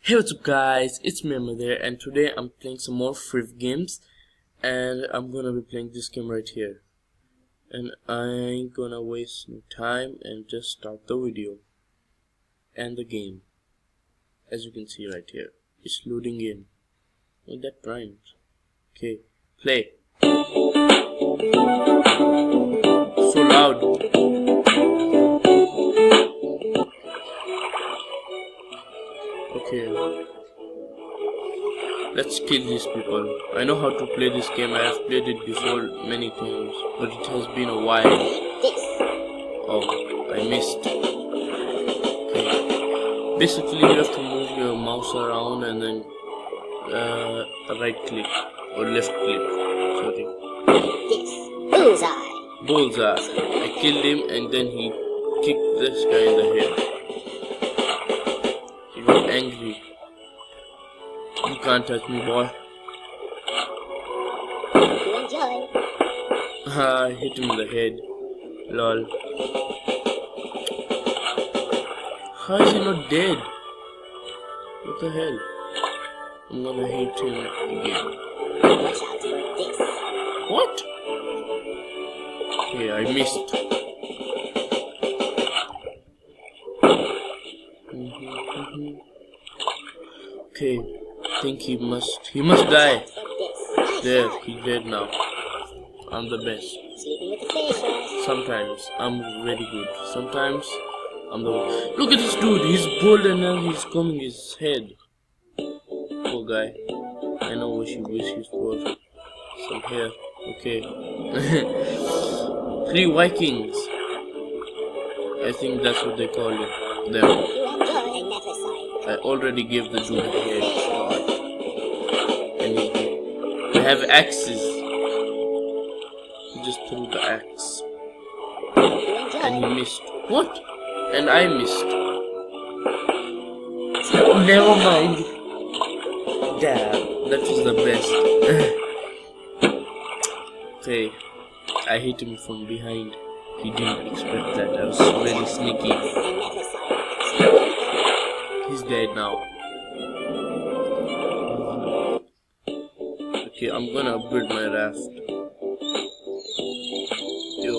Hey, what's up guys, it's me there, and today I'm playing some more friv games, and I'm gonna be playing this game right here. And I ain't gonna waste no time and just start the video and the game. As you can see right here, it's loading in. Oh, that rhymes. Okay, play. So loud. Okay, let's kill these people. I know how to play this game. I have played it before many times, but it has been a while. Oh, I missed. Okay. Basically, you have to move your mouse around and then right click or left click. Sorry. Bullseye. Bullseye. I killed him and then he kicked this guy in the head. He got angry. You can't touch me, boy. You enjoy. I hit him in the head. Lol. How is he not dead? What the hell? I'm gonna hit him again. Watch out for this. What? Okay, I missed. Okay, I think he must die. There, he's dead now. I'm the best. Sleeping with the fish. Sometimes I'm very good. Sometimes I'm the worst. Look at this dude. He's bald and now he's combing his head. Poor guy. I know what she wishes for. Some hair. Okay. 3 Vikings. I think that's what they call it. Them. You enjoy a never I already gave the dude a head. And he's dead. I have axes. He just threw the axe. And he missed. What? And I missed. Never mind. Damn, that was the best. Okay, I hit him from behind. He didn't expect that. I was very sneaky. He's dead now. Okay, I'm gonna upgrade my raft. Yo,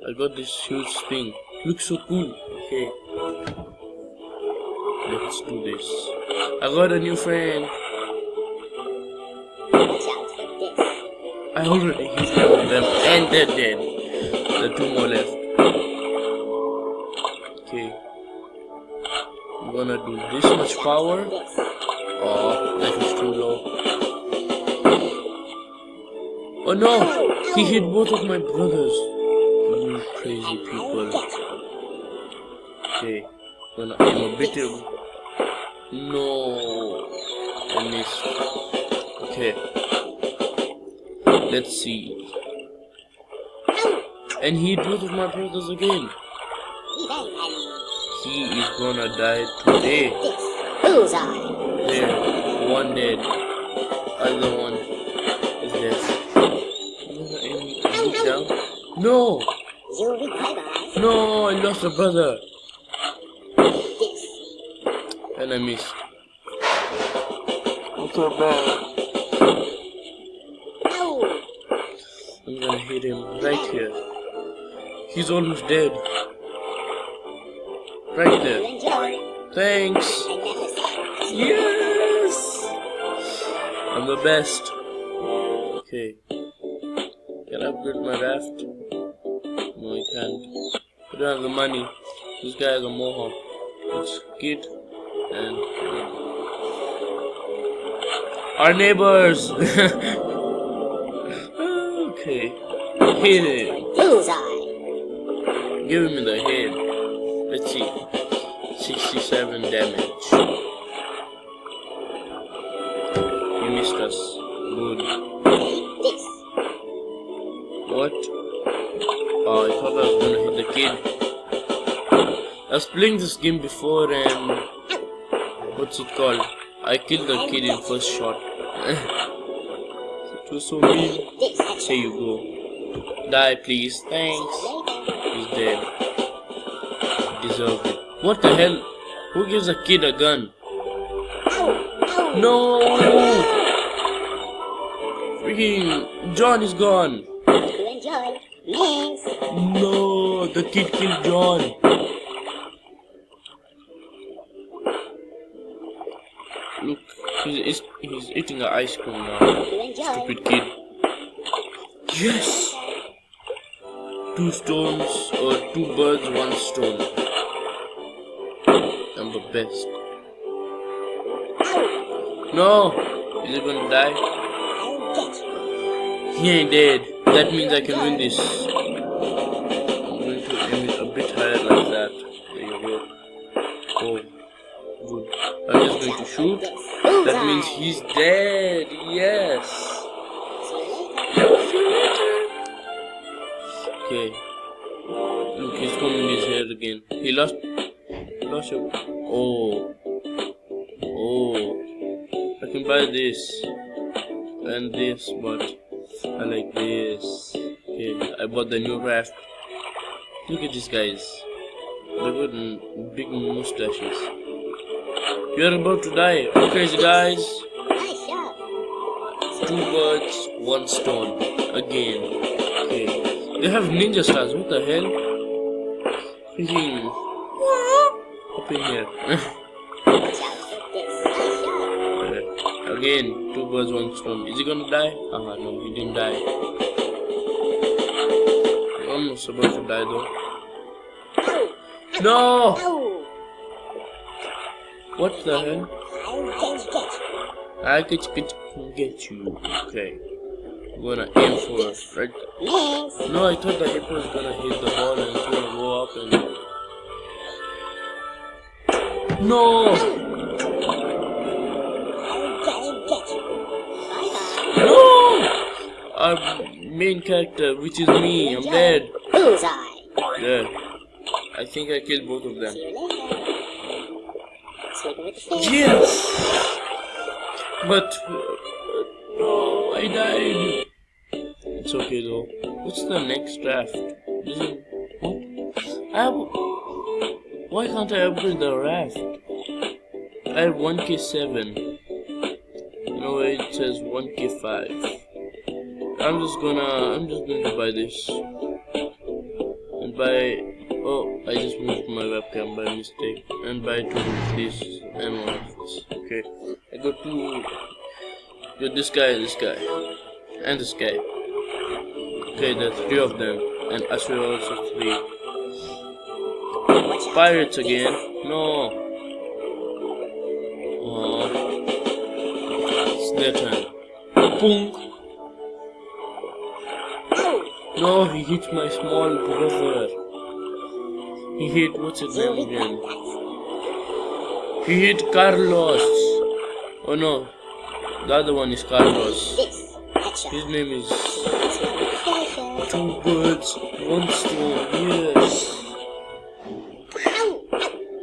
I got this huge thing. Looks so cool. Okay, let's do this. I got a new friend. Watch out for this. I already hit one of them and they're dead. There are 2 more left. Okay, I'm gonna do this much power. Oh, that was too low. Oh no! He hit both of my brothers. You crazy people. Okay, gonna aim a bit of... No, I missed. Okay, let's see. And he hit both of my brothers again. He is gonna die today. Bullseye. There, one dead. Other one is dead. Down. No! No, I lost a brother. And I missed. Not so bad. I'm gonna hit him right here. He's almost dead. Right there. Thanks. Yes! I'm the best. Okay. Can I upgrade my raft? No, I can't. I don't have the money. This guy has a mohawk. It's kid and our neighbors. Okay, hit him. Bullseye. Give him in the head. Let's see. 67 damage. He missed us. Good. This. What? Oh, I thought I was gonna hit the kid. I was playing this game before and... What's it called? I killed the kid in first shot. It was so mean. Here you go. Die please. Thanks. He's dead. Deserved it. What the hell? Who gives a kid a gun? No! Freaking John is gone. You enjoy. Thanks. No, the kid killed John. Look, he's eating an ice cream now. You enjoy. Stupid kid. Yes! 2 stones, or 2 birds, 1 stone. I'm the best. No! Is he gonna die? I'll get you. He ain't dead. That means I can win this. I'm going to aim it a bit higher like that. There you go. Oh, good. I'm just going to shoot. That means he's dead. Yes. Okay. Look, he's combing his hair again. He lost your. Oh. I can buy this and this, but I like this. Okay, I bought the new raft. Look at these guys. They've got big mustaches. You're about to die. Crazy guys. Nice shot. 2 birds, 1 stone. Again. Okay. They have ninja stars. What the hell? Freaking up in here. Watch out for this. Nice shot. Again, 2 birds, 1 stone. Is he gonna die? No, he didn't die. Almost about to die though. No! Ow. What the hell? I'll I could get you. Okay. I'm gonna aim for it. Right? Thanks. No, I thought the hippo was gonna hit the ball and it's gonna go up and. No! I'll get you. Bye-bye. No! Our main character, which is me, I'm dead. Bullseye. There. I think I killed both of them. See you later. Sleeping with the fish. Yes! But no, I died. It's okay though. What's the next draft? Is it what? Why can't I upgrade the raft? I have 1k7. No, it says 1k5. I'm just going to buy this. And buy. Oh, I just moved my webcam by mistake. And buy 2 of this and 1 of this. Okay. I got 2. Got this guy, and this guy. Okay, there's 3 of them. And Ashura also 3. Pirates again. No. Oh. It's their turn. Boom. No, he hit my small brother. He hit, what's his name again? He hit Carlos. Oh no, the other one is Carlos. His name is 2 birds, 1 stone. Yes.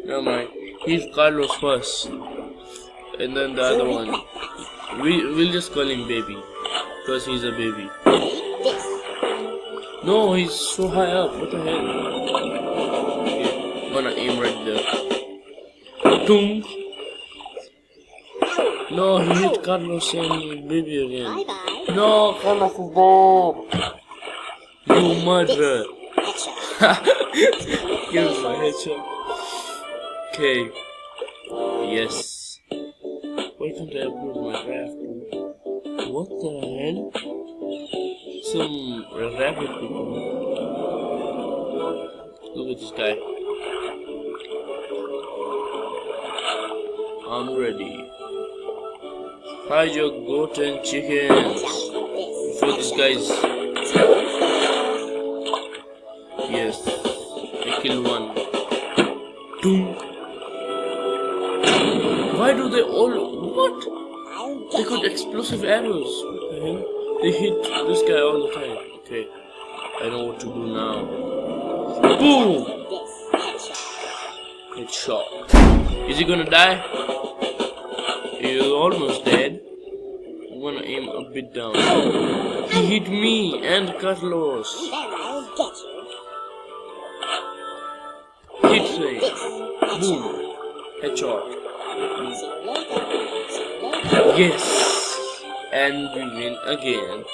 Never mind. He's Carlos first, and then the other one. We'll just call him Baby, because he's a baby. No, he's so high up. What the hell? Okay, I'm gonna aim right there. Boom. No, he hit Carlos and Baby again. Bye-bye. No, Carlos is dead. You murderer. Give him my headshot. Okay. Yes. Why can't I upload my raft? What the hell? Some rabbit people. Look at this guy. I'm ready. Hide your goat and chickens before these guys. Yes, I killed 1. Boom. Why do they all? What? They got explosive arrows. What the hell? They hit this guy all the time. Okay, I know what to do now. Boom! Headshot. Is he gonna die? He's almost dead. I'm gonna aim a bit down. He hit me and Carlos. Hit me. Boom. Headshot. guess, and we win again.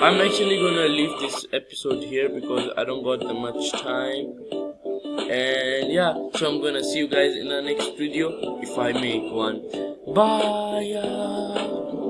I'm actually gonna leave this episode here because I don't got that much time. And yeah, so I'm gonna see you guys in the next video if I make one. Bye.